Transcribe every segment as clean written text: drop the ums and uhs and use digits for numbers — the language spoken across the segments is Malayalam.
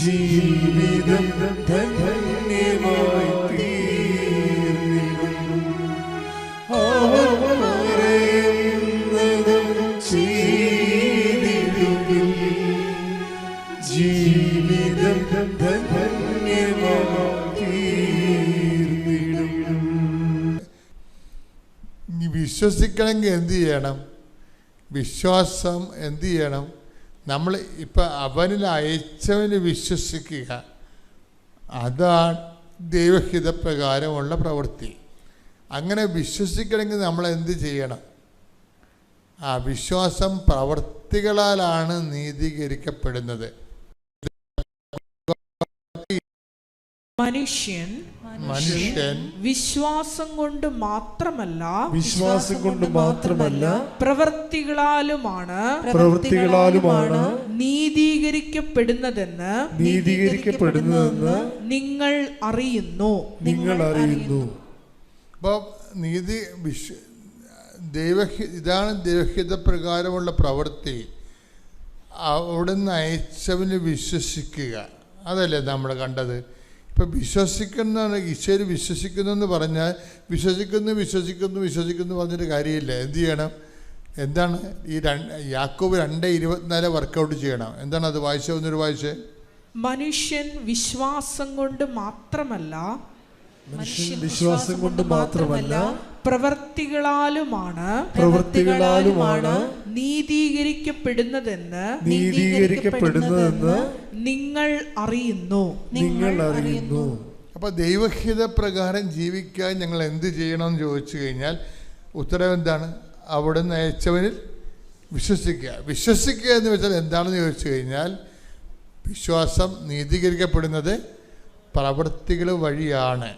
ജീവിതം ധന്യമായി തീർന്നിടും. അവൻ പറയുന്നതും ചെയ്തിടുകിൽ ജീവിതം ധന്യമായി തീർന്നിടും. വിശ്വസിക്കണമെങ്കിൽ എന്ത് ചെയ്യണം? വിശ്വാസം എന്ത് ചെയ്യണം? നമ്മൾ ഇപ്പം അവനിൽ അയച്ചവന് വിശ്വസിക്കുക, അതാണ് ദൈവഹിതപ്രകാരമുള്ള പ്രവൃത്തി. അങ്ങനെ വിശ്വസിക്കണമെങ്കിൽ നമ്മൾ എന്ത് ചെയ്യണം? ആ വിശ്വാസം പ്രവൃത്തികളാലാണ് നീതീകരിക്കപ്പെടുന്നത്. മനുഷ്യൻ വിശ്വാസം കൊണ്ട് മാത്രമല്ല പ്രവൃത്തികളാലുമാണ് നീതീകരിക്കപ്പെടുന്നതെന്ന് നിങ്ങൾ അറിയുന്നു. അപ്പോൾ ഇതാണ് ദൈവഹിത പ്രകാരമുള്ള പ്രവൃത്തി. അവിടുന്ന് അയച്ചവന് വിശ്വസിക്കുക, അതല്ലേ നമ്മൾ കണ്ടത്. ഇപ്പം വിശ്വസിക്കുന്ന ഈശ്വര് വിശ്വസിക്കുന്നു എന്ന് പറഞ്ഞാൽ വിശ്വസിക്കുന്നു പറഞ്ഞിട്ട് കാര്യമില്ല. എന്ത് ചെയ്യണം? എന്താണ് ഈ യാക്കോബ് 2:24 വർക്കൗട്ട് ചെയ്യണം. എന്താണ് അത്? ഒന്നൊരു വായിച്ചേ. മനുഷ്യൻ വിശ്വാസം കൊണ്ട് മാത്രമല്ല പ്രവൃത്തികളാലുമാണ് നീതീകരിക്കപ്പെടുന്നതെന്ന് നിങ്ങൾ അറിയുന്നു. അപ്പോൾ ദൈവഹിത പ്രകാരം ജീവിക്കാൻ ഞങ്ങൾ എന്ത് ചെയ്യണമെന്ന് ചോദിച്ചു കഴിഞ്ഞാൽ ഉത്തരം എന്താണ്? അവിടുന്ന് അയച്ചവനിൽ വിശ്വസിക്കുക എന്ന് വെച്ചാൽ എന്താണെന്ന് ചോദിച്ചു കഴിഞ്ഞാൽ, വിശ്വാസം നീതീകരിക്കപ്പെടുന്നത് പ്രവൃത്തികൾ വഴിയാണ്.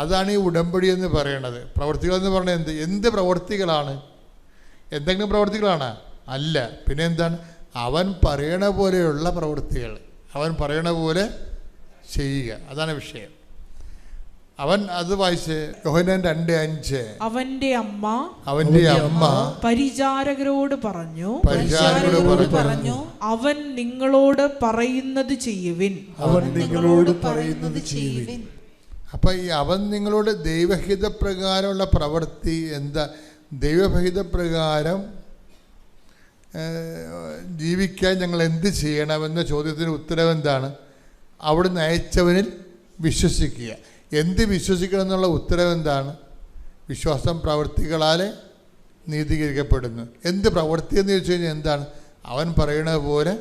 അതാണ് ഈ ഉടമ്പടി എന്ന് പറയണത്. പ്രവൃത്തികൾ എന്ന് പറഞ്ഞാൽ എന്ത് പ്രവൃത്തികളാണ്? എന്തെങ്കിലും പ്രവൃത്തികളാണ്? അല്ല. പിന്നെ എന്താണ്? അവൻ പറയണ പോലെയുള്ള പ്രവൃത്തികൾ, അവൻ പറയണ പോലെ ചെയ്യുക, അതാണ് വിഷയം. അവൻ അത് വായിച്ച് യോഹന്നാൻ 2:5. അവന്റെ അമ്മ പരിചാരകരോട് പറഞ്ഞു അവൻ നിങ്ങളോട് പറയുന്നത് ചെയ്യുവിൻ. അപ്പൊ ഈ അവൻ നിങ്ങളോട് ദൈവഹിത പ്രകാരമുള്ള പ്രവൃത്തി എന്താ? ദൈവഹിത പ്രകാരം ജീവിക്കാൻ ഞങ്ങൾ എന്ത് ചെയ്യണമെന്ന ചോദ്യത്തിന് ഉത്തരം എന്താണ്? അവിടുന്ന് അയച്ചവനിൽ വിശ്വസിക്കുക. എന്ത് വിശ്വസിക്കണം എന്നുള്ള ഉത്തരം എന്താണ്? വിശ്വാസം പ്രവൃത്തികളാൽ നീതീകരിക്കപ്പെടുന്നു. എന്ത് പ്രവൃത്തി എന്ന് ചോദിച്ചു കഴിഞ്ഞാൽ എന്താണ്? അവൻ പറയണ പോലെ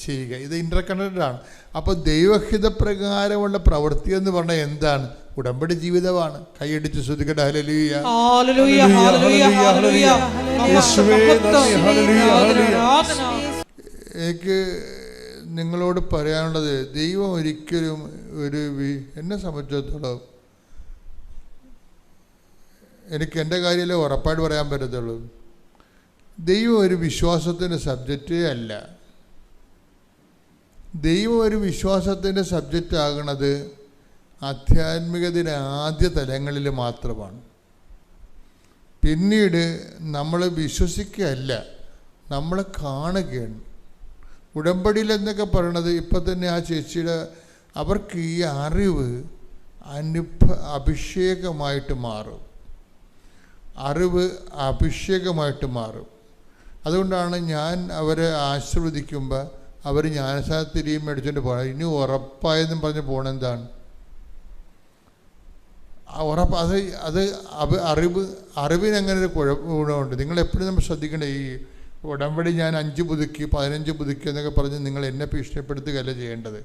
ചെയ്യുക. ഇത് ഇന്റർകണക്റ്റഡ് ആണ്. അപ്പോൾ ദൈവഹിത പ്രകാരമുള്ള പ്രവൃത്തി എന്ന് പറഞ്ഞാൽ എന്താണ്? ഉടമ്പടി ജീവിതമാണ്. കൈയടിച്ച് ശ്രദ്ധിക്കട്ടെ. ഹല്ലേലൂയ. എനിക്ക് നിങ്ങളോട് പറയാനുള്ളത്, ദൈവം ഒരിക്കലും എന്നെ സംബന്ധിച്ചിടത്തോളം എനിക്ക് എൻ്റെ കാര്യമല്ലേ ഉറപ്പായിട്ട് പറയാൻ പറ്റത്തുള്ളൂ. ദൈവം ഒരു വിശ്വാസത്തിൻ്റെ സബ്ജക്റ്റേ അല്ല. ദൈവം ഒരു വിശ്വാസത്തിൻ്റെ സബ്ജക്റ്റ് ആകണത് ആധ്യാത്മികതയുടെ ആദ്യ തലങ്ങളിൽ മാത്രമാണ്. പിന്നീട് നമ്മൾ വിശ്വസിക്കുകയല്ല, നമ്മൾ കാണുകയാണ്. ഉടമ്പടിയിൽ എന്നൊക്കെ പറയണത് ഇപ്പം തന്നെ ആ ചേച്ചിയുടെ അവർക്ക് ഈ അറിവ് അഭിഷേകമായിട്ട് മാറും. അതുകൊണ്ടാണ് ഞാൻ അവരെ ആശീർവദിക്കുമ്പോൾ അവർ ജ്ഞാനസാരത്തിരിയും മേടിച്ചുകൊണ്ട് പോകണം. ഇനി ഉറപ്പായെന്നും പറഞ്ഞ് പോകണെന്താണ്? ഉറപ്പ് അത് അറിവിനങ്ങനെ ഒരു ഗുണമുണ്ട്. നിങ്ങളെപ്പോഴും നമ്മൾ ശ്രദ്ധിക്കേണ്ടത്, ഈ ഉടമ്പടി ഞാൻ 5 പുതുക്കി 15 പുതുക്കി എന്നൊക്കെ പറഞ്ഞ് നിങ്ങൾ എന്നെ ഭീഷണിപ്പെടുത്തുകയല്ല ചെയ്യേണ്ടത്.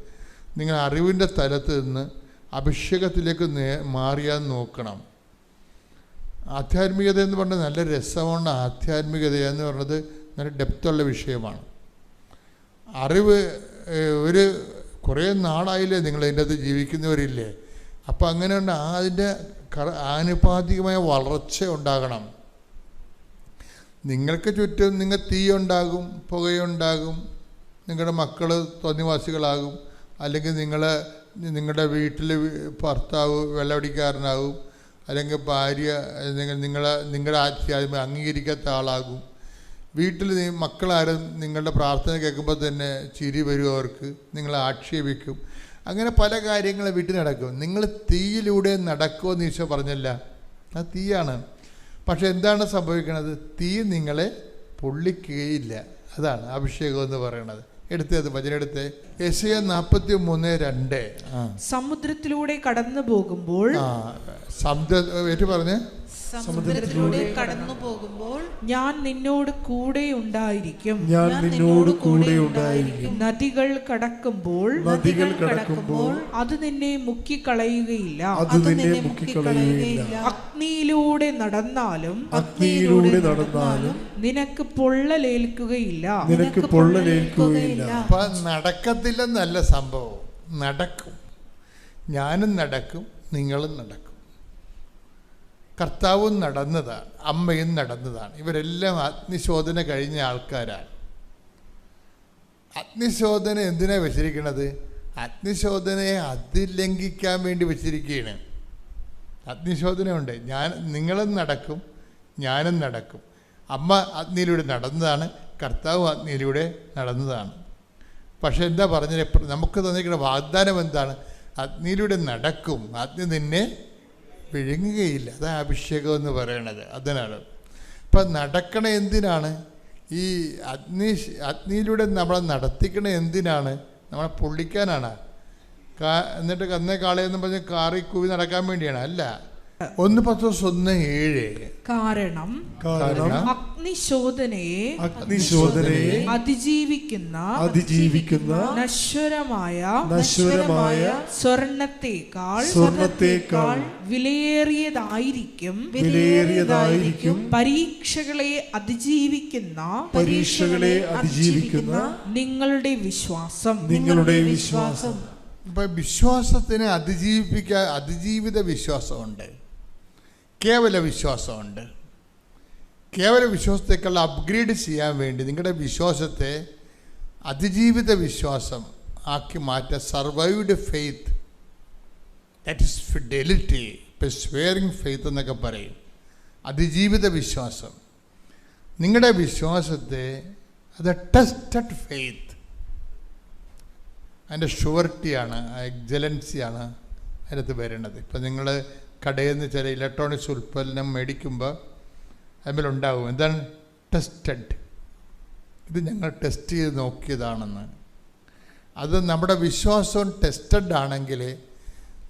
നിങ്ങൾ അറിവിൻ്റെ തലത്ത് നിന്ന് അഭിഷേകത്തിലേക്ക് മാറിയാൽ നോക്കണം. ആധ്യാത്മികത എന്ന് പറഞ്ഞാൽ നല്ല രസമുള്ള ആധ്യാത്മികത എന്ന് പറഞ്ഞത് നല്ല ഡെപ്തുള്ള വിഷയമാണ്. അറിവ് ഒരു കുറേ നാളായില്ലേ നിങ്ങൾ അതിൻ്റെ അകത്ത് ജീവിക്കുന്നവരില്ലേ? അപ്പം അങ്ങനെ ഉണ്ട്. അതിൻ്റെ ആനുപാതികമായ വളർച്ച ഉണ്ടാകണം. നിങ്ങൾക്ക് ചുറ്റും നിങ്ങൾ തീയുണ്ടാകും, പുകയുണ്ടാകും, നിങ്ങളുടെ മക്കൾ തോന്നിവാസികളാകും, അല്ലെങ്കിൽ നിങ്ങളുടെ വീട്ടിൽ ഭർത്താവ് വെള്ളമടിക്കാരനാകും, അല്ലെങ്കിൽ ഭാര്യ നിങ്ങളുടെ ആത്മീയം അംഗീകരിക്കാത്ത ആളാകും. വീട്ടിൽ മക്കളാരും നിങ്ങളുടെ പ്രാർത്ഥന കേൾക്കുമ്പോൾ തന്നെ ചിരി വരും, അവർക്ക് നിങ്ങളെ ആക്ഷേപിക്കും. അങ്ങനെ പല കാര്യങ്ങളും വീട്ടിൽ നടക്കും. നിങ്ങൾ തീയിലൂടെ നടക്കുമെന്ന് ഈശോ പറഞ്ഞല്ല, അത് തീയാണ്. പക്ഷെ എന്താണ് സംഭവിക്കുന്നത്? തീ നിങ്ങളെ പൊള്ളിക്കുകയില്ല. അതാണ് അഭിഷേകം എന്ന് പറയുന്നത്. എടുത്തത് വചനെടുത്ത് യെശയ്യാ 43:2. സമുദ്രത്തിലൂടെ കടന്നു പോകുമ്പോൾ സമുദ്രത്തിലൂടെ കടന്നു പോകുമ്പോൾ ഞാൻ നിന്നോട് കൂടെ ഉണ്ടായിരിക്കും. നദികൾ കടക്കുമ്പോൾ അത് നിന്നെ മുക്കിക്കളയുകയില്ല. അഗ്നിയിലൂടെ നടന്നാലും നിനക്ക് പൊള്ളലേൽക്കുകയില്ല. നടക്കത്തില്ലെന്നല്ല സംഭവം, നടക്കും. ഞാനും നടക്കും, നിങ്ങളും നടക്കും. കർത്താവും നടന്നതാണ്, അമ്മയും നടന്നതാണ്. ഇവരെല്ലാം അഗ്നിശോധന കഴിഞ്ഞ ആൾക്കാരാണ്. അഗ്നിശോധന എന്തിനാണ് വെച്ചിരിക്കുന്നത്? അഗ്നിശോധനയെ അതിലംഘിക്കാൻ വേണ്ടി വെച്ചിരിക്കുകയാണ്. അഗ്നിശോധനയുണ്ട്. നിങ്ങളും നടക്കും, ഞാനും നടക്കും. അമ്മ അഗ്നിയിലൂടെ നടന്നതാണ്, കർത്താവ് അഗ്നിയിലൂടെ നടന്നതാണ്. പക്ഷെ എന്താ പറഞ്ഞത്? നമുക്ക് തന്നിരിക്കുന്ന വാഗ്ദാനം എന്താണ്? അഗ്നിയിലൂടെ നടക്കും, അഗ്നി നിന്നെ വിഴുങ്ങുകയില്ല. അതാണ് അഭിഷേകം എന്ന് പറയണത്. അതിനാണ്. അപ്പം നടക്കണ എന്തിനാണ്? ഈ അഗ്നിയിലൂടെ നമ്മളെ നടത്തിക്കണ എന്തിനാണ്? നമ്മളെ പൊള്ളിക്കാനാണ്. എന്നിട്ട് കന്നേ കാളയെന്ന് പറഞ്ഞ് കാറി കൂവി നടക്കാൻ വേണ്ടിയാണ്? അല്ല. 1 Pетros 1:7. കാരണം അഗ്നിശോധനയെ അതിജീവിക്കുന്ന നശ്വരമായ സ്വർണത്തേക്കാൾ വിലയേറിയതായിരിക്കും പരീക്ഷകളെ അതിജീവിക്കുന്ന നിങ്ങളുടെ വിശ്വാസം. ഇപ്പം വിശ്വാസത്തിന് അതിജീവിത വിശ്വാസമുണ്ട്, കേവല വിശ്വാസമുണ്ട്. കേവല വിശ്വാസത്തേക്കുള്ള അപ്ഗ്രേഡ് ചെയ്യാൻ വേണ്ടി നിങ്ങളുടെ വിശ്വാസത്തെ അതിജീവിത വിശ്വാസം ആക്കി മാറ്റാൻ survived faith, that is fidelity, persevering faith എന്നൊക്കെ പറയും. അതിജീവിത വിശ്വാസം. നിങ്ങളുടെ വിശ്വാസത്തെ അത് ടെസ്റ്റഡ് ഫെയ്ത്ത്, അതിൻ്റെ ഷുവർട്ടിയാണ്, എക്സലൻസിയാണ് അതിനകത്ത് വരുന്നത്. ഇപ്പം നിങ്ങൾ കടയിൽ നിന്ന് ചില ഇലക്ട്രോണിക്സ് ഉൽപ്പന്നം മേടിക്കുമ്പോൾ അതിലുണ്ടാകും എന്താണ്? ടെസ്റ്റഡ്. ഇത് ഞങ്ങൾ ടെസ്റ്റ് ചെയ്ത് നോക്കിയതാണെന്ന്. അത് നമ്മുടെ വിശ്വാസം ടെസ്റ്റഡ് ആണെങ്കിൽ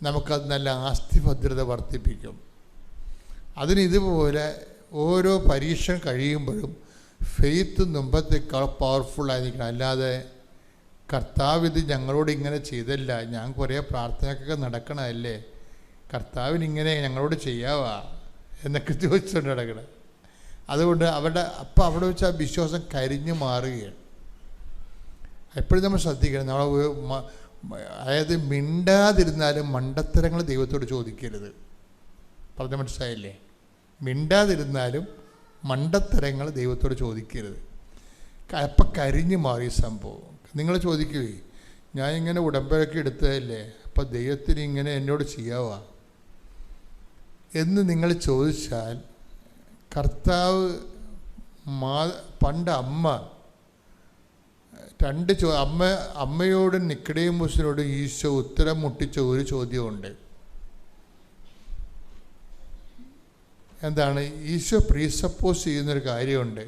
നമുക്കത് നല്ല ആസ്തിഭദ്രത വർദ്ധിപ്പിക്കും. അതിന് ഇതുപോലെ ഓരോ പരീക്ഷ കഴിയുമ്പോഴും ഫെയ്ത്ത് മുമ്പത്തേക്കാൾ പവർഫുള്ളായിരിക്കണം. അല്ലാതെ കർത്താവ് ഇത് ഞങ്ങളോട് ഇങ്ങനെ ചെയ്തല്ല, ഞാൻ കുറേ പ്രാർത്ഥനക്കൊക്കെ നടക്കണമല്ലേ, കർത്താവിനിങ്ങനെ ഞങ്ങളോട് ചെയ്യാവാ എന്നൊക്കെ ചോദിച്ചുകൊണ്ട് നടക്കണം. അതുകൊണ്ട് അവിടെ വെച്ച് ആ വിശ്വാസം കരിഞ്ഞു മാറുകയാണ്. എപ്പോഴും നമ്മൾ ശ്രദ്ധിക്കണം. അതായത് മിണ്ടാതിരുന്നാലും മണ്ടത്തരങ്ങൾ ദൈവത്തോട് ചോദിക്കരുത്. പറഞ്ഞ മനസ്സിലായില്ലേ? മിണ്ടാതിരുന്നാലും മണ്ടത്തരങ്ങൾ ദൈവത്തോട് ചോദിക്കരുത്. അപ്പം കരിഞ്ഞു മാറി സംഭവം. നിങ്ങൾ ചോദിക്കുകയെ, ഞാൻ ഇങ്ങനെ ഉടമ്പടിയൊക്കെ എടുത്തതല്ലേ, അപ്പം ദൈവത്തിന് ഇങ്ങനെ എന്നോട് ചെയ്യാവാ എന്ന് നിങ്ങൾ ചോദിച്ചാൽ, കർത്താവ് പണ്ട് അമ്മയോടും നിക്കോദേമോസിനോടും ഈശോ ഉത്തരം മുട്ടിച്ച ഒരു ചോദ്യമുണ്ട്. എന്താണ്? ഈശോ പ്രീസപ്പോസ് ചെയ്യുന്നൊരു കാര്യമുണ്ട്.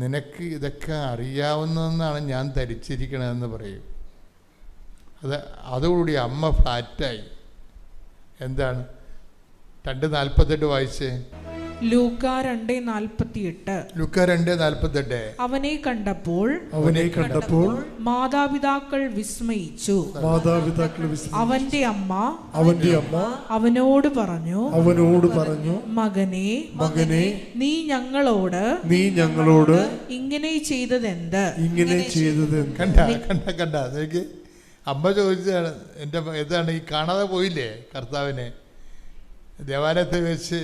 നിനക്ക് ഇതൊക്കെ അറിയാവുന്നതെന്നാണ് ഞാൻ ധരിച്ചിരിക്കണതെന്ന് പറയും. അതോടുകൂടി അമ്മ ഫ്ലാറ്റായി. എന്താണ്? 2:48 വായിച്ചേ. ലൂക്ക 2:48. ലൂക്ക 2:48. അവനെ കണ്ടപ്പോൾ മാതാപിതാക്കൾ വിസ്മയിച്ചു. അവന്റെ അമ്മ അവനോട് പറഞ്ഞു, മകനെ നീ ഞങ്ങളോട് ഇങ്ങനെ ചെയ്തതെന്ത്? കണ്ട എനിക്ക് അമ്മ ചോദിച്ചതാണ്, എൻ്റെ ഇതാണ് ഈ കാണാതെ പോയില്ലേ കർത്താവിനെ ദേവാലയത്തിൽ വെച്ച്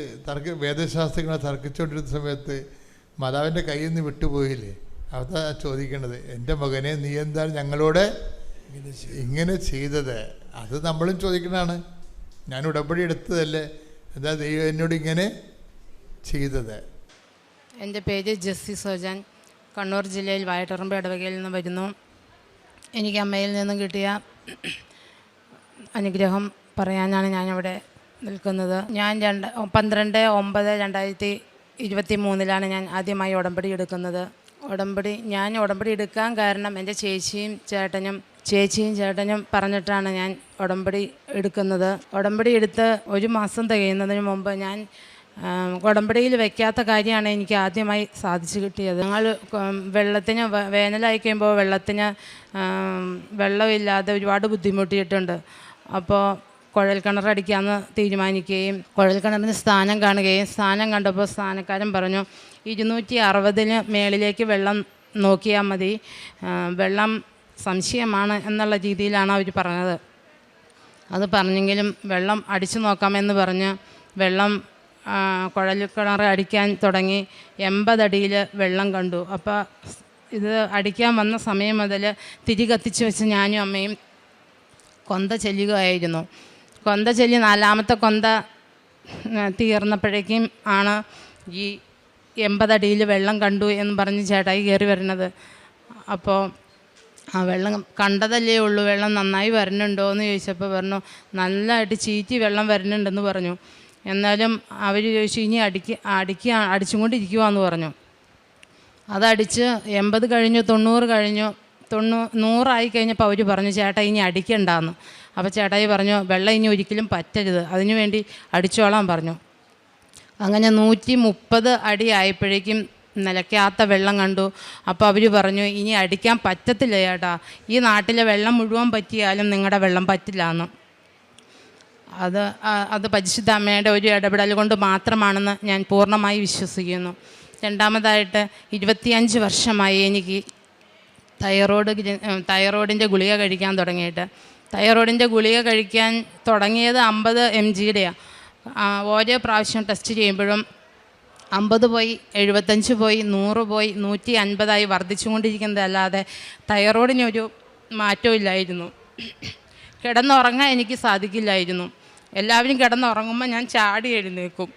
വേദശാസ്ത്രങ്ങളെ തർക്കിച്ചുകൊണ്ടിരുന്ന സമയത്ത് മാതാവിൻ്റെ കയ്യിൽ നിന്ന് വിട്ടുപോയില്ലേ? അതാ ചോദിക്കേണ്ടത്, എൻ്റെ മകനെ നീ എന്താണ് ഞങ്ങളോട് ഇങ്ങനെ ചെയ്തത്? അത് നമ്മളും ചോദിക്കണതാണ്. ഞാൻ ഉടമ്പടി എടുത്തതല്ലേ, എന്താ ദൈവം എന്നോട് ഇങ്ങനെ ചെയ്തത്? എൻ്റെ പേര് ജെസ്സി സോജൻ, കണ്ണൂർ ജില്ലയിൽ വായട്ടുറമ്പ് ഇടവകയിൽ നിന്ന് വരുന്നു. എനിക്ക് അമ്മയിൽ നിന്നും കിട്ടിയ അനുഗ്രഹം പറയാനാണ് ഞാനിവിടെ നിൽക്കുന്നത്. ഞാൻ 12/9/2023 ഞാൻ ആദ്യമായി ഉടമ്പടി എടുക്കുന്നത്. ഞാൻ ഉടമ്പടി എടുക്കാൻ കാരണം എൻ്റെ ചേച്ചിയും ചേട്ടനും പറഞ്ഞിട്ടാണ് ഞാൻ ഉടമ്പടി എടുക്കുന്നത്. ഉടമ്പടി എടുത്ത് 1 മാസം തികയുന്നതിന് മുമ്പ് ഞാൻ ഉടമ്പടിയിൽ വെക്കാത്ത കാര്യമാണ് എനിക്ക് ആദ്യമായി സാധിച്ചു കിട്ടിയത്. ഞങ്ങൾ വെള്ളത്തിന് വേനലായി കഴിയുമ്പോൾ വെള്ളമില്ലാതെ ഒരുപാട് ബുദ്ധിമുട്ടിയിട്ടുണ്ട്. അപ്പോൾ കുഴൽക്കിണർ അടിക്കാമെന്ന് തീരുമാനിക്കുകയും കുഴൽക്കിണറിന് സ്ഥാനം കാണുകയും സ്ഥാനം കണ്ടപ്പോൾ സ്ഥാനക്കാരൻ പറഞ്ഞു 260 മേളിലേക്ക് വെള്ളം നോക്കിയാൽ മതി, വെള്ളം സംശയമാണ് എന്നുള്ള രീതിയിലാണ് അവർ പറഞ്ഞത്. അത് പറഞ്ഞെങ്കിലും വെള്ളം അടിച്ചു നോക്കാമെന്ന് പറഞ്ഞ് വെള്ളം കുഴൽക്കിണർ അടിക്കാൻ തുടങ്ങി. 80 അടിയിൽ വെള്ളം കണ്ടു. അപ്പോൾ ഇത് അടിക്കാൻ വന്ന സമയം മുതൽ തിരി കത്തിച്ച് വെച്ച് ഞാനും അമ്മയും കൊന്ത ചെല്ലുകയായിരുന്നു. കൊന്ത ചെല്ലി 4ാമത്തെ കൊന്ത തീർന്നപ്പോഴേക്കും ആണ് ഈ 80 അടിയിൽ വെള്ളം കണ്ടു എന്ന് പറഞ്ഞ് ചേട്ടായി കയറി വരുന്നത്. അപ്പോൾ ആ വെള്ളം കണ്ടതല്ലേ ഉള്ളൂ, വെള്ളം നന്നായി വരുന്നുണ്ടോ എന്ന് ചോദിച്ചപ്പോൾ പറഞ്ഞു നല്ലതായിട്ട് ചീറ്റി വെള്ളം വരുന്നുണ്ടെന്ന് പറഞ്ഞു. എന്നാലും അവർ ചോദിച്ചു ഇനി അടിച്ചും കൊണ്ടിരിക്കുവാന്ന് പറഞ്ഞു. അതടിച്ച് 80 കഴിഞ്ഞു, 90 കഴിഞ്ഞു, 100 കഴിഞ്ഞപ്പോൾ അവർ പറഞ്ഞു ചേട്ടാ ഇനി അടിക്കണ്ടെന്ന്. അപ്പോൾ ചേട്ടായി പറഞ്ഞു വെള്ളം ഇനി ഒരിക്കലും പറ്റരുത്, അതിനുവേണ്ടി അടിച്ചോളാൻ പറഞ്ഞു. അങ്ങനെ 130 അടി ആയപ്പോഴേക്കും നിലയ്ക്കാത്ത വെള്ളം കണ്ടു. അപ്പോൾ അവർ പറഞ്ഞു ഇനി അടിക്കാൻ പറ്റത്തില്ല ചേട്ടാ, ഈ നാട്ടിലെ വെള്ളം മുഴുവൻ പറ്റിയാലും നിങ്ങളുടെ വെള്ളം പറ്റില്ല എന്ന്. അത് പരിശുദ്ധ അമ്മയുടെ ഒരു ഇടപെടൽ കൊണ്ട് മാത്രമാണെന്ന് ഞാൻ പൂർണ്ണമായി വിശ്വസിക്കുന്നു. രണ്ടാമതായിട്ട് 25 വർഷമായി എനിക്ക് തൈറോയിഡിൻ്റെ ഗുളിക കഴിക്കാൻ തുടങ്ങിയിട്ട്. തൈറോയിഡിൻ്റെ ഗുളിക കഴിക്കാൻ തുടങ്ങിയത് 50 mgയുടെയാണ്. ഓരോ പ്രാവശ്യം ടെസ്റ്റ് ചെയ്യുമ്പോഴും 50 പോയി, 75 പോയി, 100 പോയി, 150 വർദ്ധിച്ചുകൊണ്ടിരിക്കുന്നതല്ലാതെ തൈറോയിഡിനൊരു മാറ്റവും ഇല്ലായിരുന്നു. കിടന്നുറങ്ങാൻ എനിക്ക് സാധിക്കില്ലായിരുന്നു. എല്ലാവരും കിടന്നുറങ്ങുമ്പോൾ ഞാൻ ചാടി എഴുന്നേക്കും.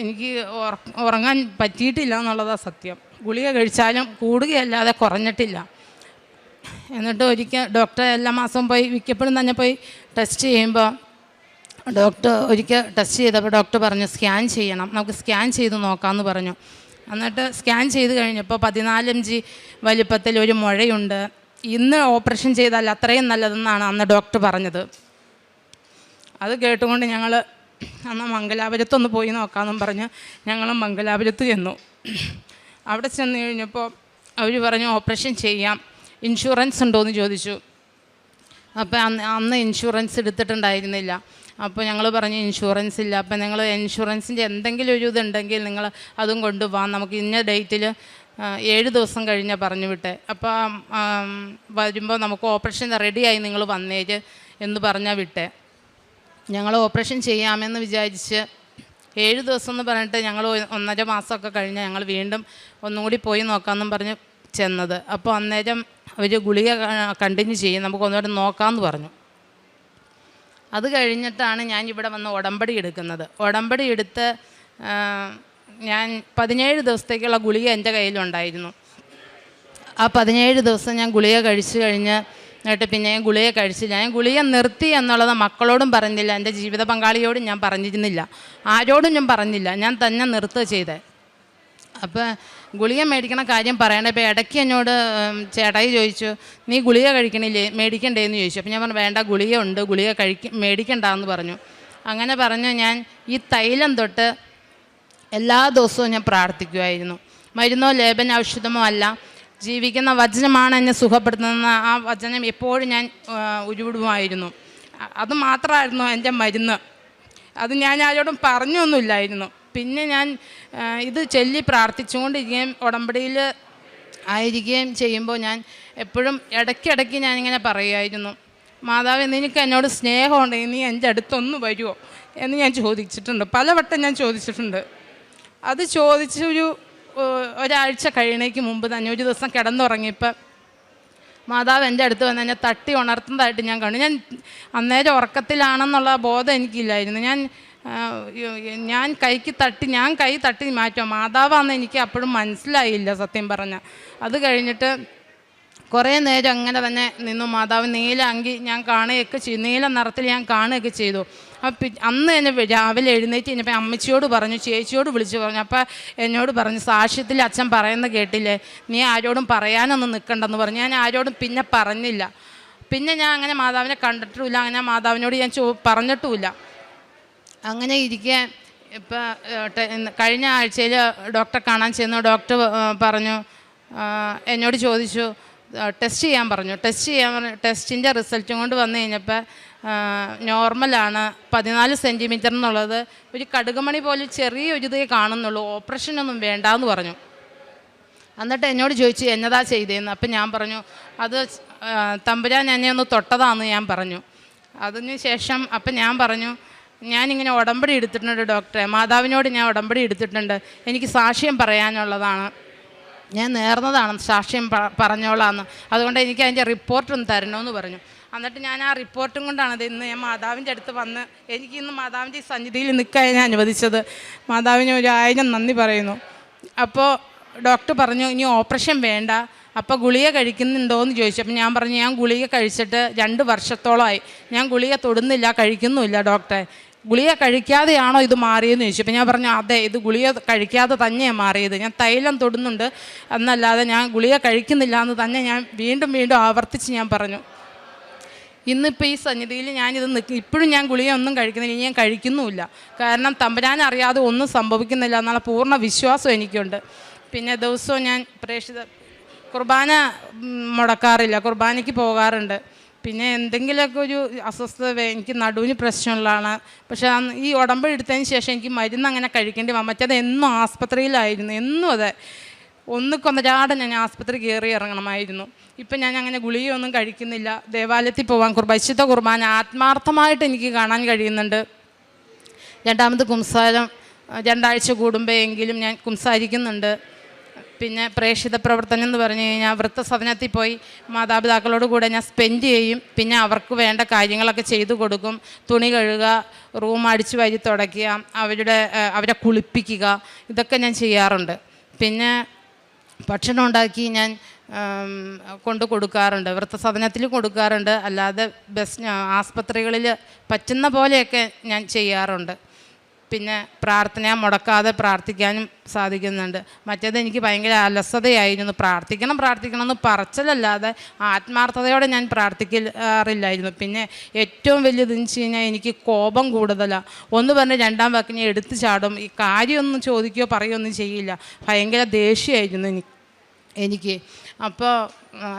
എനിക്ക് ഉറങ്ങാൻ പറ്റിയിട്ടില്ല എന്നുള്ളതാണ് സത്യം. ഗുളിക കഴിച്ചാലും കൂടുകയല്ലാതെ കുറഞ്ഞിട്ടില്ല. എന്നിട്ട് ഒരിക്കൽ ഡോക്ടറെ എല്ലാ മാസവും പോയി മിക്കപ്പോഴും തന്നെ പോയി ടെസ്റ്റ് ചെയ്യുമ്പോൾ ഒരിക്കൽ ടെസ്റ്റ് ചെയ്തപ്പോൾ ഡോക്ടർ പറഞ്ഞു സ്കാൻ ചെയ്യണം, നമുക്ക് സ്കാൻ ചെയ്ത് നോക്കാമെന്ന് പറഞ്ഞു. എന്നിട്ട് സ്കാൻ ചെയ്ത് കഴിഞ്ഞപ്പോൾ 14 mg വലിപ്പത്തിൽ ഒരു മുഴയുണ്ട്, ഇന്ന് ഓപ്പറേഷൻ ചെയ്താൽ അത്രയും നല്ലതെന്നാണ് അന്ന് ഡോക്ടർ പറഞ്ഞത്. അത് കേട്ടുകൊണ്ട് ഞങ്ങൾ അന്ന് മംഗലാപുരത്തൊന്ന് പോയി നോക്കാമെന്നും പറഞ്ഞ് ഞങ്ങൾ മംഗലാപുരത്ത് ചെന്നു. അവിടെ ചെന്ന് കഴിഞ്ഞപ്പോൾ അവർ പറഞ്ഞു ഓപ്പറേഷൻ ചെയ്യാം, ഇൻഷുറൻസ് ഉണ്ടോയെന്ന് ചോദിച്ചു. അപ്പോൾ അന്ന് ഇൻഷുറൻസ് എടുത്തിട്ടുണ്ടായിരുന്നില്ല. അപ്പോൾ ഞങ്ങൾ പറഞ്ഞു ഇൻഷുറൻസ് ഇല്ല. അപ്പോൾ നിങ്ങൾ ഇൻഷുറൻസിൻ്റെ എന്തെങ്കിലും ഒരു ഇതുണ്ടെങ്കിൽ നിങ്ങൾ അതും കൊണ്ടുപോകാം, നമുക്ക് ഇന്ന ഡേറ്റിൽ 7 ദിവസം കഴിഞ്ഞാൽ പറഞ്ഞു വിട്ടെ. അപ്പോൾ വരുമ്പോൾ നമുക്ക് ഓപ്പറേഷൻ റെഡിയായി നിങ്ങൾ വന്നേര് എന്ന് പറഞ്ഞാൽ വിട്ടെ. ഞങ്ങൾ ഓപ്പറേഷൻ ചെയ്യാമെന്ന് വിചാരിച്ച് 7 ദിവസം എന്ന് പറഞ്ഞിട്ട് ഞങ്ങൾ 1.5 മാസമൊക്കെ കഴിഞ്ഞ് ഞങ്ങൾ വീണ്ടും ഒന്നും കൂടി പോയി നോക്കാമെന്നും പറഞ്ഞ് ചെന്നത്. അപ്പോൾ അന്നേരം അവർ ഗുളിക കണ്ടിന്യൂ ചെയ്യും, നമുക്ക് ഒന്നുകൂടെ നോക്കാമെന്ന് പറഞ്ഞു. അത് കഴിഞ്ഞിട്ടാണ് ഞാൻ ഇവിടെ വന്ന് ഉടമ്പടി എടുക്കുന്നത്. ഉടമ്പടി എടുത്ത് ഞാൻ 17 ദിവസത്തേക്കുള്ള ഗുളിക എൻ്റെ കയ്യിലുണ്ടായിരുന്നു. ആ 17 ദിവസം ഞാൻ ഗുളിക കഴിച്ചു കഴിഞ്ഞ് എന്നിട്ട് പിന്നെ ഞാൻ ഗുളിക കഴിച്ചില്ല. ഞാൻ ഗുളിക നിർത്തി എന്നുള്ളത് മക്കളോടും പറഞ്ഞില്ല, എൻ്റെ ജീവിത പങ്കാളിയോടും ഞാൻ പറഞ്ഞിരുന്നില്ല, ആരോടും ഞാൻ പറഞ്ഞില്ല, ഞാൻ തന്നെ നിർത്തുക ചെയ്തേ. അപ്പോൾ ഗുളിക മേടിക്കണ കാര്യം പറയണേ. ഇപ്പോൾ ഇടയ്ക്ക് എന്നോട് ചേട്ടായി ചോദിച്ചു നീ ഗുളിക കഴിക്കണില്ലേ, മേടിക്കണ്ടേന്ന് ചോദിച്ചു. അപ്പോൾ ഞാൻ പറഞ്ഞു വേണ്ട, ഗുളിക ഉണ്ട്, ഗുളിക മേടിക്കണ്ടെന്ന് പറഞ്ഞു. അങ്ങനെ പറഞ്ഞു ഞാൻ ഈ തൈലം തൊട്ട് എല്ലാ ദിവസവും ഞാൻ പ്രാർത്ഥിക്കുമായിരുന്നു. മരുന്നോ ലേപന ഔഷധമോ അല്ല, ജീവിക്കുന്ന വചനമാണ് എന്നെ സുഖപ്പെടുത്തുന്ന ആ വചനം എപ്പോഴും ഞാൻ ഉരുവിടുമായിരുന്നു. അത് മാത്രമായിരുന്നു എൻ്റെ മരുന്ന്. അത് ഞാൻ ആരോടും പറഞ്ഞൊന്നുമില്ലായിരുന്നു. പിന്നെ ഞാൻ ഇത് ചൊല്ലി പ്രാർത്ഥിച്ചുകൊണ്ടിരിക്കുകയും ഉടമ്പടിയിൽ ആയിരിക്കുകയും ചെയ്യുമ്പോൾ ഞാൻ എപ്പോഴും ഇടയ്ക്കിടയ്ക്ക് ഞാനിങ്ങനെ പറയുമായിരുന്നു, മാതാവേ നിനക്ക് എന്നോട് സ്നേഹമുണ്ടെങ്കിൽ നീ എൻ്റെ അടുത്തൊന്ന് വരുമോ എന്ന് ഞാൻ ചോദിച്ചിട്ടുണ്ട്. പലവട്ടം ഞാൻ ചോദിച്ചിട്ടുണ്ട്. അത് ചോദിച്ച് ഒരാഴ്ച കഴിയണേക്ക് മുമ്പ് തന്നെ ഒരു ദിവസം കിടന്നുറങ്ങിയപ്പോൾ മാതാവ് എൻ്റെ അടുത്ത് വന്ന് എന്നെ തട്ടി ഉണർത്തുന്നതായിട്ട് ഞാൻ കണ്ടു. ഞാൻ അന്നേരം ഉറക്കത്തിലാണെന്നുള്ള ബോധം എനിക്കില്ലായിരുന്നു. ഞാൻ കൈ തട്ടി മാറ്റുമോ മാതാവാന്ന് എനിക്ക് അപ്പോഴും മനസ്സിലായില്ല സത്യം പറഞ്ഞാൽ. അത് കഴിഞ്ഞിട്ട് കുറേ നേരം അങ്ങനെ തന്നെ നിന്നു. മാതാവ് നീല അങ്കി ഞാൻ കാണുകയൊക്കെ ചെയ്തു, നീല നിറത്തിൽ ഞാൻ കാണുകയൊക്കെ ചെയ്തു. അപ്പം അന്ന് തന്നെ രാവിലെ എഴുന്നേറ്റ് കഴിഞ്ഞപ്പോൾ അമ്മച്ചിയോട് പറഞ്ഞു, ചേച്ചിയോട് വിളിച്ച് പറഞ്ഞു. അപ്പം എന്നോട് പറഞ്ഞു, സാക്ഷ്യത്തിൽ അച്ഛൻ പറയുന്നത് കേട്ടില്ലേ, നീ ആരോടും പറയാനൊന്നും നിൽക്കണ്ടെന്ന് പറഞ്ഞു. ഞാൻ ആരോടും പിന്നെ പറഞ്ഞില്ല. പിന്നെ ഞാൻ അങ്ങനെ മാതാവിനെ കണ്ടിട്ടുമില്ല, അങ്ങനെ മാതാവിനോട് ഞാൻ പറഞ്ഞിട്ടുമില്ല. അങ്ങനെ ഇരിക്കെ ഇപ്പം കഴിഞ്ഞ ആഴ്ചയിൽ ഡോക്ടറെ കാണാൻ ചെന്നു. ഡോക്ടർ പറഞ്ഞു, എന്നോട് ചോദിച്ചു, ടെസ്റ്റ് ചെയ്യാൻ പറഞ്ഞു. ടെസ്റ്റിൻ്റെ റിസൾട്ടും കൊണ്ട് വന്നു കഴിഞ്ഞപ്പോൾ നോർമലാണ്. 14 സെൻറ്റിമീറ്റർ എന്നുള്ളത് ഒരു കടുകുമണി പോലെ ചെറിയൊരു ഇതേ കാണുന്നുള്ളൂ, ഓപ്പറേഷനൊന്നും വേണ്ടാന്ന് പറഞ്ഞു. എന്നിട്ട് എന്നോട് ചോദിച്ചു എന്നതാ ചെയ്തതെന്ന്. അപ്പം ഞാൻ പറഞ്ഞു, അത് തമ്പുരാൻ എന്നെ ഒന്ന് തൊട്ടതാന്ന് ഞാൻ പറഞ്ഞു. അതിന് ശേഷം അപ്പം ഞാൻ പറഞ്ഞു, ഞാനിങ്ങനെ ഉടമ്പടി എടുത്തിട്ടുണ്ട് ഡോക്ടറെ, മാതാവിനോട് ഞാൻ ഉടമ്പടി എടുത്തിട്ടുണ്ട്, എനിക്ക് സാക്ഷ്യം പറയാനുള്ളതാണ്, ഞാൻ നേർന്നതാണ്, സാക്ഷ്യം പറഞ്ഞോളാന്ന്, അതുകൊണ്ട് എനിക്ക് അതിൻ്റെ റിപ്പോർട്ടൊന്ന് തരണമെന്ന് പറഞ്ഞു. എന്നിട്ട് ഞാൻ ആ റിപ്പോർട്ടും കൊണ്ടാണ് ഇന്ന് ഞാൻ മാതാവിൻ്റെ അടുത്ത് വന്ന് എനിക്കിന്ന് മാതാവിൻ്റെ സന്നിധിയിൽ നിൽക്കാൻ ഞാൻ അനുവദിച്ചത്. മാതാവിന് 1000 നന്ദി പറയുന്നു. അപ്പോൾ ഡോക്ടർ പറഞ്ഞു ഇനി ഓപ്പറേഷൻ വേണ്ട. അപ്പോൾ ഗുളിക കഴിക്കുന്നുണ്ടോ എന്ന് ചോദിച്ചു. അപ്പം ഞാൻ പറഞ്ഞു, ഞാൻ ഗുളിക കഴിച്ചിട്ട് 2 വർഷത്തോളമായി, ഞാൻ ഗുളിക തൊടുന്നില്ല, കഴിക്കുന്നുമില്ല ഡോക്ടറെ. ഗുളിക കഴിക്കാതെയാണോ ഇത് മാറിയെന്ന് ചോദിച്ചു. അപ്പം ഞാൻ പറഞ്ഞു, അതെ, ഇത് ഗുളിക കഴിക്കാതെ തന്നെയാണ് മാറിയത്, ഞാൻ തൈലം തൊടുന്നുണ്ട് എന്നല്ലാതെ ഞാൻ ഗുളിക കഴിക്കുന്നില്ല എന്ന് തന്നെ ഞാൻ വീണ്ടും ആവർത്തിച്ച് ഞാൻ പറഞ്ഞു. ഇന്നിപ്പോൾ ഈ സന്നിധിയിൽ ഞാനിത് ഇപ്പോഴും ഞാൻ ഗുളിക ഒന്നും കഴിക്കുന്നില്ല, ഇനി ഞാൻ കഴിക്കുന്നുമില്ല. കാരണം തമ്പുരാൻ അറിയാതെ ഒന്നും സംഭവിക്കുന്നില്ല എന്നുള്ള പൂർണ്ണ വിശ്വാസം എനിക്കുണ്ട്. പിന്നെ ദിവസവും ഞാൻ കുർബാന മുടക്കാറില്ല, കുർബാനയ്ക്ക് പോകാറുണ്ട്. പിന്നെ എന്തെങ്കിലുമൊക്കെ ഒരു അസ്വസ്ഥത, എനിക്ക് നടുവിന് പ്രശ്നമുള്ളതാണ്. പക്ഷേ ഈ ഉടമ്പടി എടുത്തതിന് ശേഷം എനിക്ക് മരുന്ന് അങ്ങനെ കഴിക്കേണ്ടി വന്നു. മറ്റേത് എന്നും ആസ്പത്രിയിലായിരുന്നു, എന്നും അതെ, ഒന്നിക്കൊന്നരാടെ ഞാൻ ആസ്പത്രി കയറി ഇറങ്ങണമായിരുന്നു. ഇപ്പം ഞാൻ അങ്ങനെ ഗുളികയൊന്നും കഴിക്കുന്നില്ല. ദേവാലയത്തിൽ പോകാൻ വിശുദ്ധ കുർബാന ആത്മാർത്ഥമായിട്ട് എനിക്ക് കാണാൻ കഴിയുന്നുണ്ട്. രണ്ടാമത് കുംസാരം 2 ആഴ്ച കൂടുമ്പോഴെങ്കിലും ഞാൻ കുംസാരിക്കുന്നുണ്ട്. പിന്നെ പ്രേക്ഷിത പ്രവർത്തനം എന്ന് പറഞ്ഞു കഴിഞ്ഞാൽ വൃദ്ധസദനത്തിൽ പോയി മാതാപിതാക്കളോട് കൂടെ ഞാൻ സ്പെൻഡ് ചെയ്യും. പിന്നെ അവർക്ക് വേണ്ട കാര്യങ്ങളൊക്കെ ചെയ്തു കൊടുക്കും. തുണി കഴുകുക, റൂം അടിച്ചു വാരി തുടയ്ക്കുക, അവരെ കുളിപ്പിക്കുക, ഇതൊക്കെ ഞാൻ ചെയ്യാറുണ്ട്. പിന്നെ ഭക്ഷണം ഉണ്ടാക്കി ഞാൻ കൊണ്ട് കൊടുക്കാറുണ്ട്, വൃദ്ധസദനത്തിൽ കൊടുക്കാറുണ്ട്, അല്ലാതെ ആസ്പത്രികളിൽ പറ്റുന്ന പോലെയൊക്കെ ഞാൻ ചെയ്യാറുണ്ട്. പിന്നെ പ്രാർത്ഥന മുടക്കാതെ പ്രാർത്ഥിക്കാനും സാധിക്കുന്നുണ്ട്. മറ്റേത് എനിക്ക് ഭയങ്കര അലസതയായിരുന്നു, പ്രാർത്ഥിക്കണം എന്ന് പറച്ചിലല്ലാതെ ആത്മാർത്ഥതയോടെ ഞാൻ പ്രാർത്ഥിക്കാറില്ലായിരുന്നു. പിന്നെ ഏറ്റവും വലിയതെന്ന് വെച്ച് കഴിഞ്ഞാൽ എനിക്ക് കോപം കൂടുതലാണ്. ഒന്ന് പറഞ്ഞ് 2-ാം വാക്കിനെ എടുത്ത് ചാടും, ഈ കാര്യമൊന്നും ചോദിക്കുകയോ പറയുകയൊന്നും ചെയ്യില്ല. ഭയങ്കര ദേഷ്യമായിരുന്നു എനിക്ക്. അപ്പോൾ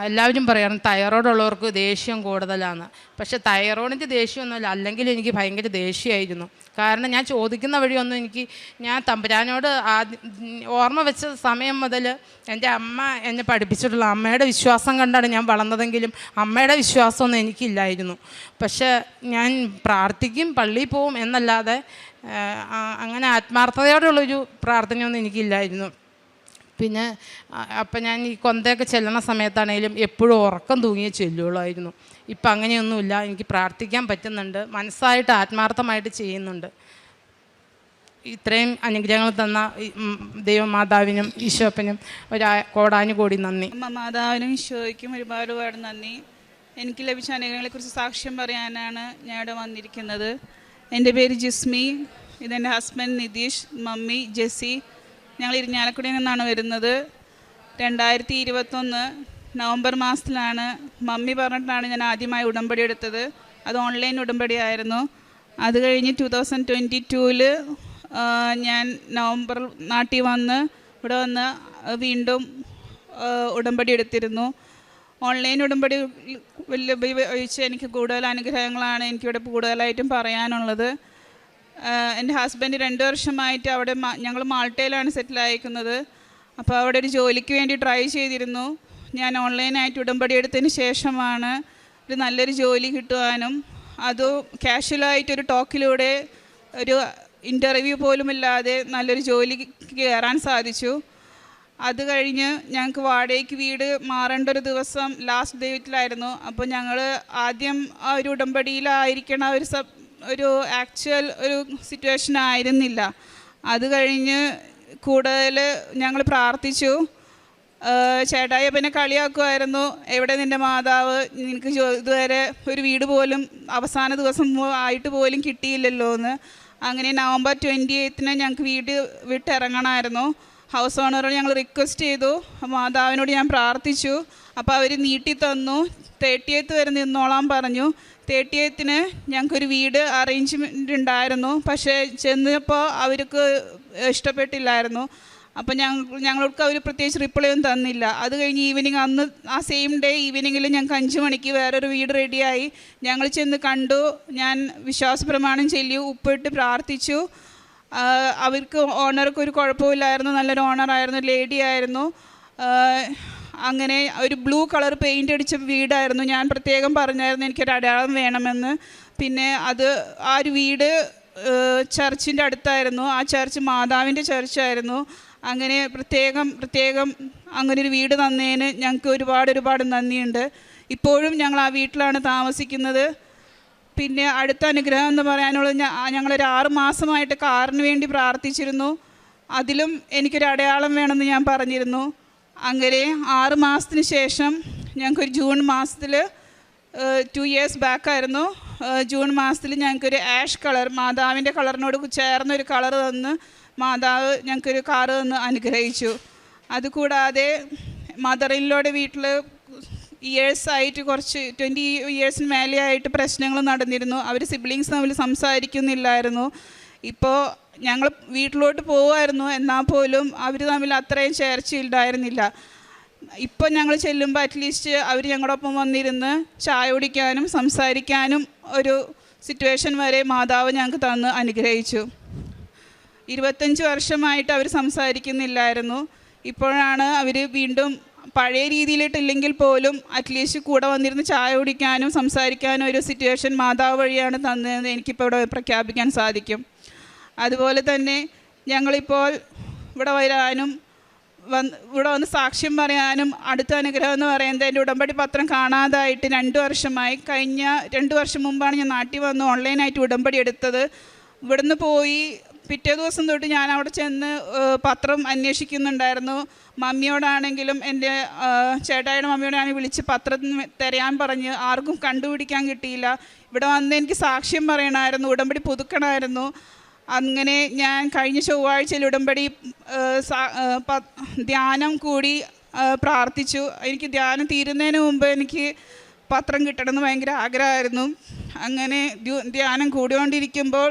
എല്ലാവരും പറയാറുണ്ട് തൈറോയ്ഡുള്ളവർക്ക് ദേഷ്യം കൂടുതലാണ്. പക്ഷേ തൈറോയിഡിൻ്റെ ദേഷ്യമൊന്നുമില്ല, അല്ലെങ്കിൽ എനിക്ക് ഭയങ്കര ദേഷ്യമായിരുന്നു. കാരണം ഞാൻ ചോദിക്കുന്ന വഴിയൊന്നും ഞാൻ തമ്പുരാനോട് ഓർമ്മ വെച്ച സമയം മുതൽ എൻ്റെ അമ്മ എന്നെ പഠിപ്പിച്ചിട്ടുള്ള അമ്മയുടെ വിശ്വാസം കണ്ടാണ് ഞാൻ വളർന്നതെങ്കിലും അമ്മയുടെ വിശ്വാസമൊന്നും എനിക്കില്ലായിരുന്നു. പക്ഷേ ഞാൻ പ്രാർത്ഥിക്കും, പള്ളിയിൽ പോവും എന്നല്ലാതെ അങ്ങനെ ആത്മാർത്ഥതയോടുള്ളൊരു പ്രാർത്ഥനയൊന്നും എനിക്കില്ലായിരുന്നു. പിന്നെ അപ്പം ഞാൻ ഈ കൊന്തയൊക്കെ ചെല്ലണ സമയത്താണെങ്കിലും എപ്പോഴും ഉറക്കം തൂങ്ങിയേ ചെല്ലുള്ളായിരുന്നു. ഇപ്പം അങ്ങനെയൊന്നുമില്ല, എനിക്ക് പ്രാർത്ഥിക്കാൻ പറ്റുന്നുണ്ട്, മനസ്സായിട്ട് ആത്മാർത്ഥമായിട്ട് ചെയ്യുന്നുണ്ട്. ഇത്രയും അനുഗ്രഹങ്ങൾ തന്ന ദൈവമാതാവിനും ഈശോപ്പനും കോടാനുകോടി നന്ദി. മാതാവിനും ഈശോയ്ക്കും ഒരുപാട് നന്ദി. എനിക്ക് ലഭിച്ച അനുഗ്രഹങ്ങളെക്കുറിച്ച് സാക്ഷ്യം പറയാനാണ് ഞാൻ ഇവിടെ വന്നിരിക്കുന്നത്. എൻ്റെ പേര് ജിസ്മി, ഇതെൻ്റെ ഹസ്ബൻഡ് നിതീഷ്, മമ്മി ജെസ്സി. ഞങ്ങൾ ഇരിഞ്ഞാലക്കുടയിൽ നിന്നാണ് വരുന്നത്. 2021 നവംബർ മാസത്തിലാണ് മമ്മി പറഞ്ഞിട്ടാണ് ഞാൻ ആദ്യമായി ഉടമ്പടി എടുത്തത്. അത് ഓൺലൈൻ ഉടമ്പടി ആയിരുന്നു. അത് കഴിഞ്ഞ് 2022 ഞാൻ നവംബർ നാട്ടിൽ വന്ന് ഇവിടെ വന്ന് വീണ്ടും ഉടമ്പടി എടുത്തിരുന്നു. ഓൺലൈൻ ഉടമ്പടി ഒഴിച്ച് എനിക്ക് കൂടുതൽ അനുഗ്രഹങ്ങളാണ് എനിക്കിവിടെ കൂടുതലായിട്ടും പറയാനുള്ളത്. എൻ്റെ ഹസ്ബൻഡ് 2 വർഷമായിട്ട് അവിടെ ഞങ്ങൾ മാൾട്ടയിലാണ് സെറ്റിൽ ആയിരിക്കുന്നത്. അപ്പോൾ അവിടെ ഒരു ജോലിക്ക് വേണ്ടി ട്രൈ ചെയ്തിരുന്നു. ഞാൻ ഓൺലൈനായിട്ട് ഉടമ്പടി എടുത്തതിന് ശേഷമാണ് ഒരു നല്ലൊരു ജോലി കിട്ടുവാനും അത് കാഷ്വലായിട്ടൊരു ടോക്കിലൂടെ ഒരു ഇൻ്റർവ്യൂ പോലും ഇല്ലാതെ നല്ലൊരു ജോലിക്ക് കയറാൻ സാധിച്ചു. അത് കഴിഞ്ഞ് ഞങ്ങൾക്ക് വാടകയ്ക്ക് വീട് മാറേണ്ട ഒരു ദിവസം ലാസ്റ്റ് ഡേറ്റിലായിരുന്നു. അപ്പോൾ ഞങ്ങൾ ആദ്യം ആ ഒരു ഉടമ്പടിയിലായിരിക്കണ ഒരു ആക്ച്വൽ ഒരു സിറ്റുവേഷൻ ആയിരുന്നില്ല. അത് കഴിഞ്ഞ് കൂടുതൽ ഞങ്ങൾ പ്രാർത്ഥിച്ചു. ചേട്ടായി പിന്നെ കളിയാക്കുമായിരുന്നു, എവിടെ നിൻ്റെ മാതാവ്, നിനക്ക് ഇതുവരെ ഒരു വീട് പോലും അവസാന ദിവസം ആയിട്ട് പോലും കിട്ടിയില്ലല്ലോ എന്ന്. അങ്ങനെ നവംബർ 28 ഞങ്ങൾക്ക് വീട് വിട്ടിറങ്ങണമായിരുന്നു. ഹൗസ് ഓണറോട് ഞങ്ങൾ റിക്വസ്റ്റ് ചെയ്തു, മാതാവിനോട് ഞാൻ പ്രാർത്ഥിച്ചു. അപ്പോൾ അവർ നീട്ടി തന്നു. 30th വരെ നിന്നോളാൻ പറഞ്ഞു. 30th ഞങ്ങൾക്കൊരു വീട് അറേഞ്ച്മെൻ്റ് ഉണ്ടായിരുന്നു. പക്ഷേ ചെന്നപ്പോൾ അവർക്ക് ഇഷ്ടപ്പെട്ടില്ലായിരുന്നു. അപ്പോൾ ഞങ്ങൾക്ക് അവർ പ്രത്യേകിച്ച് റിപ്ലൈ ഒന്നും തന്നില്ല. അത് കഴിഞ്ഞ് ഈവനിങ് അന്ന് ആ സെയിം ഡേ ഈവനിങ്ങിൽ ഞങ്ങൾക്ക് 5 മണിക്ക് വേറൊരു വീട് റെഡിയായി. ഞങ്ങൾ ചെന്ന് കണ്ടു. ഞാൻ വിശ്വാസപ്രമാണം ചൊല്ലി ഉപ്പിട്ട് പ്രാർത്ഥിച്ചു. അവർക്ക് ഓണർക്ക് ഒരു കുഴപ്പമില്ലായിരുന്നു. നല്ലൊരു ഓണറായിരുന്നു, ലേഡി ആയിരുന്നു. അങ്ങനെ ഒരു ബ്ലൂ കളർ പെയിൻ്റ് അടിച്ച വീടായിരുന്നു. ഞാൻ പ്രത്യേകം പറഞ്ഞായിരുന്നു എനിക്കൊരു അടയാളം വേണമെന്ന്. പിന്നെ ആ ഒരു വീട് ചർച്ചിൻ്റെ അടുത്തായിരുന്നു. ആ ചർച്ച് മാതാവിൻ്റെ ചർച്ചായിരുന്നു. അങ്ങനെ പ്രത്യേകം അങ്ങനൊരു വീട് തന്നതിന് ഞങ്ങൾക്ക് ഒരുപാട് നന്ദിയുണ്ട്. ഇപ്പോഴും ഞങ്ങൾ ആ വീട്ടിലാണ് താമസിക്കുന്നത്. പിന്നെ അടുത്ത അനുഗ്രഹം എന്ന് പറയാനുള്ളത്, ഞങ്ങളൊരു 6 മാസമായിട്ട് കാറിന് വേണ്ടി പ്രാർത്ഥിച്ചിരുന്നു. അതിലും എനിക്കൊരു അടയാളം വേണമെന്ന് ഞാൻ പറഞ്ഞിരുന്നു. അങ്ങനെ 6 മാസത്തിന് ശേഷം ഞങ്ങൾക്കൊരു ജൂൺ മാസത്തിൽ 2 years ബാക്കായിരുന്നു. ജൂൺ മാസത്തിൽ ഞങ്ങൾക്കൊരു ആഷ് കളർ, മാതാവിൻ്റെ കളറിനോട് ചേർന്നൊരു കളർ തന്ന് മാതാവ് ഞങ്ങൾക്കൊരു കാറ് തന്ന് അനുഗ്രഹിച്ചു. അതുകൂടാതെ മദറിൻലോയുടെ വീട്ടിൽ ഇയേഴ്സായിട്ട് കുറച്ച് 20 years മേലെ ആയിട്ട് പ്രശ്നങ്ങൾ നടന്നിരുന്നു. അവർ സിബ്ലിങ്സ് തമ്മിൽ സംസാരിക്കുന്നില്ലായിരുന്നു. ഇപ്പോൾ ഞങ്ങൾ വീട്ടിലോട്ട് പോകുമായിരുന്നു, എന്നാൽ പോലും അവർ തമ്മിൽ അത്രയും ചേർച്ചയുണ്ടായിരുന്നില്ല. ഇപ്പോൾ ഞങ്ങൾ ചെല്ലുമ്പോൾ അറ്റ്ലീസ്റ്റ് അവർ ഞങ്ങളുടെ ഒപ്പം വന്നിരുന്ന് ചായ കുടിക്കാനും സംസാരിക്കാനും ഒരു സിറ്റുവേഷൻ വരെ മാതാവ് ഞങ്ങൾക്ക് തന്ന് അനുഗ്രഹിച്ചു. 25 വർഷമായിട്ട് അവർ സംസാരിക്കുന്നില്ലായിരുന്നു. ഇപ്പോഴാണ് അവർ വീണ്ടും പഴയ രീതിയിലിട്ടില്ലെങ്കിൽ പോലും അറ്റ്ലീസ്റ്റ് കൂടെ വന്നിരുന്ന് ചായ കുടിക്കാനും സംസാരിക്കാനും ഒരു സിറ്റുവേഷൻ മാതാവ് വഴിയാണ് തന്നതെന്ന് എനിക്കിപ്പോൾ ഇവിടെ പ്രഖ്യാപിക്കാൻ സാധിക്കും. അതുപോലെ തന്നെ ഞങ്ങളിപ്പോൾ ഇവിടെ വരാനും ഇവിടെ വന്ന് സാക്ഷ്യം പറയാനും അടുത്ത അനുഗ്രഹം എന്ന് പറയുന്നത്, എൻ്റെ ഉടമ്പടി പത്രം കാണാതായിട്ട് 2 വർഷമായി. കഴിഞ്ഞ 2 വർഷം മുമ്പാണ് ഞാൻ നാട്ടിൽ വന്ന് ഓൺലൈനായിട്ട് ഉടമ്പടി എടുത്തത്. ഇവിടുന്ന് പോയി പിറ്റേ ദിവസം തൊട്ട് ഞാൻ അവിടെ ചെന്ന് പത്രം അന്വേഷിക്കുന്നുണ്ടായിരുന്നു. മമ്മിയോടാണെങ്കിലും എൻ്റെ ചേട്ടായിയുടെ മമ്മിയോടാണെങ്കിൽ വിളിച്ച് പത്രം തരാൻ പറഞ്ഞ് ആർക്കും കണ്ടുപിടിക്കാൻ കിട്ടിയില്ല. ഇവിടെ വന്ന് എനിക്ക് സാക്ഷ്യം പറയണമായിരുന്നു, ഉടമ്പടി പുതുക്കണമായിരുന്നു. അങ്ങനെ ഞാൻ കഴിഞ്ഞ ചൊവ്വാഴ്ചയിൽ ഉടമ്പടി ധ്യാനം കൂടി പ്രാർത്ഥിച്ചു. എനിക്ക് ധ്യാനം തീരുന്നതിന് മുമ്പ് എനിക്ക് പത്രം കിട്ടണമെന്ന് ഭയങ്കര ആഗ്രഹമായിരുന്നു. അങ്ങനെ ധ്യാനം കൂടിക്കൊണ്ടിരിക്കുമ്പോൾ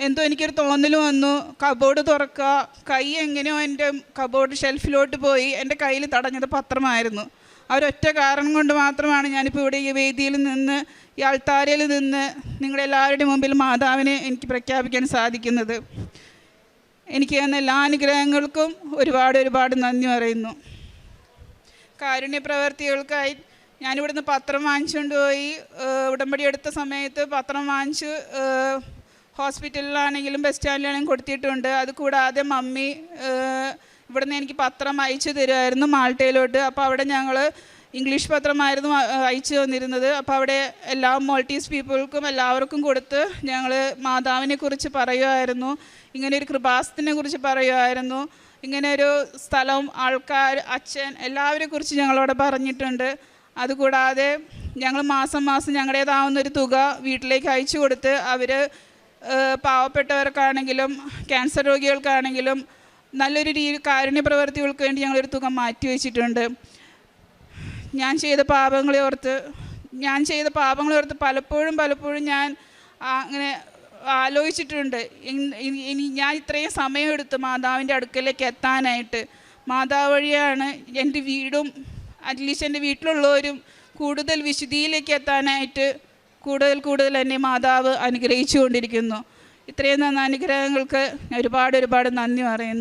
എന്തോ എനിക്കൊരു തോന്നൽ വന്നു, കബോർഡ് തുറക്കുക. കൈ എങ്ങനെയോ എൻ്റെ കബോർഡ് ഷെൽഫിലോട്ട് പോയി. എൻ്റെ കയ്യിൽ തടഞ്ഞത് പത്രമായിരുന്നു. ആ ഒരൊറ്റ കാരണം കൊണ്ട് മാത്രമാണ് ഞാനിപ്പോൾ ഇവിടെ ഈ വേദിയിൽ നിന്ന്, ഈ അൾത്താരയിൽ നിന്ന് നിങ്ങളെല്ലാവരുടെയും മുമ്പിൽ മാതാവിനെ എനിക്ക് പ്രഖ്യാപിക്കാൻ സാധിക്കുന്നത്. എനിക്ക് തന്ന എല്ലാ അനുഗ്രഹങ്ങൾക്കും ഒരുപാട് നന്ദി പറയുന്നു. കാരുണ്യ പ്രവർത്തികൾക്കായി ഞാനിവിടുന്ന് പത്രം വാങ്ങിച്ചുകൊണ്ട് പോയി. ഉടമ്പടി എടുത്ത സമയത്ത് പത്രം വാങ്ങിച്ച് ഹോസ്പിറ്റലിലാണെങ്കിലും ബസ് സ്റ്റാൻഡിലാണെങ്കിലും കൊടുത്തിട്ടുണ്ട്. അതുകൂടാതെ മമ്മി ഇവിടുന്ന് എനിക്ക് പത്രം അയച്ചു തരുമായിരുന്നു മാൾട്ടയിലോട്ട്. അപ്പോൾ അവിടെ ഞങ്ങൾ ഇംഗ്ലീഷ് പത്രമായിരുന്നു അയച്ചു തന്നിരുന്നത്. അപ്പോൾ അവിടെ എല്ലാ മൾട്ടീസ് പീപ്പിൾക്കും എല്ലാവർക്കും കൊടുത്ത് ഞങ്ങൾ മാതാവിനെ കുറിച്ച് പറയുമായിരുന്നു. ഇങ്ങനെ ഒരു കൃപാസത്തിനെ കുറിച്ച് പറയുമായിരുന്നു. ഇങ്ങനെ ഒരു സ്ഥലം, ആൾക്കാർ, അച്ഛൻ എല്ലാവരെ കുറിച്ച് ഞങ്ങളവിടെ പറഞ്ഞിട്ടുണ്ട്. അതുകൂടാതെ ഞങ്ങൾ മാസം ഞങ്ങളുടേതാവുന്നൊരു തുക വീട്ടിലേക്ക് അയച്ചു കൊടുത്ത് അവർ പാവപ്പെട്ടവർക്കാണെങ്കിലും ക്യാൻസർ രോഗികൾക്കാണെങ്കിലും നല്ലൊരു കാരുണ്യ പ്രവർത്തികൾക്ക് വേണ്ടി ഞങ്ങളൊരു തുക മാറ്റിവെച്ചിട്ടുണ്ട്. ഞാൻ ചെയ്ത പാപങ്ങളെ ഓർത്ത് പലപ്പോഴും ഞാൻ അങ്ങനെ ആലോചിച്ചിട്ടുണ്ട്. ഇനി ഞാൻ ഇത്രയും സമയമെടുത്ത് മാതാവിൻ്റെ അടുക്കലേക്ക് എത്താനായിട്ട്. മാതാവ് വഴിയാണ് എൻ്റെ വീടും അറ്റ്ലീസ്റ്റ് എൻ്റെ വീട്ടിലുള്ളവരും കൂടുതൽ വിശുദ്ധിയിലേക്ക് എത്താനായിട്ട് കൂടുതൽ എന്നെ മാതാവ് അനുഗ്രഹിച്ചു കൊണ്ടിരിക്കുന്നു. ഇത്രയും നന്ന അനുഗ്രഹങ്ങൾക്ക് ഒരുപാട് നന്ദി പറയുന്നു.